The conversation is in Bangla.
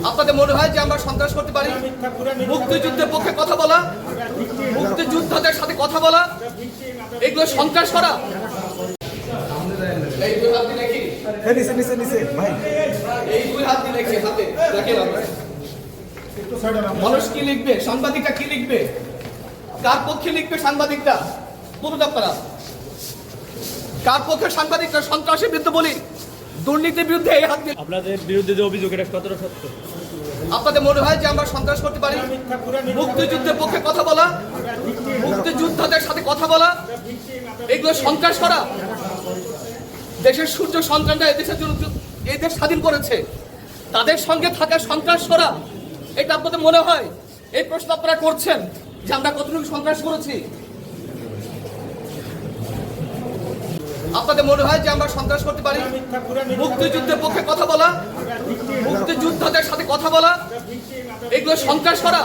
আপনাদের মনে হয় যে আমরা সন্ত্রাস করতে পারি? মুক্তিযুদ্ধের পক্ষে কথা বলা, মুক্তিযোদ্ধাদের সাথে কথা বলা, এগুলো সন্ত্রাস করা। এই দুই হাত দিয়ে দেখি, ভাই এই দুই হাত দিয়ে দেখি, হাতে দেখেন আমরা। মানুষ কি লিখবে, সাংবাদিকরা কি লিখবে, কার পক্ষে লিখবে সাংবাদিকরা? বলুন আপনারা, কার পক্ষে সাংবাদিকরা? সন্ত্রাসের বিরুদ্ধে বলি, দুর্নীতির বিরুদ্ধে এই হাত দিয়ে। আপনাদের বিরুদ্ধে যে অভিযোগ, এটা কতটা সত্য? আপনাদের মনে হয় যে আমরা সন্ত্রাস করতে পারি? মুক্তিযুদ্ধের পক্ষে কথা বলা, মুক্তিযোদ্ধাদের সাথে কথা বলা, এগুলো সন্ত্রাস করা। দেশের সূর্য সন্তানরা এদেশের জন্য এই দেশ স্বাধীন করেছে, তাদের সঙ্গে থাকা সন্ত্রাস করা, এটা আপনাদের মনে হয়? এই প্রশ্ন আপনারা করছেন যে আমরা কতটুকু সন্ত্রাস করেছি? আপনাদের মনে হয় যে আমরা সন্ত্রাস করতে পারি? মুক্তিযুদ্ধের পক্ষে কথা বলা, মুক্তিযোদ্ধাদের সাথে কথা বলা, এগুলো সন্ত্রাস করা।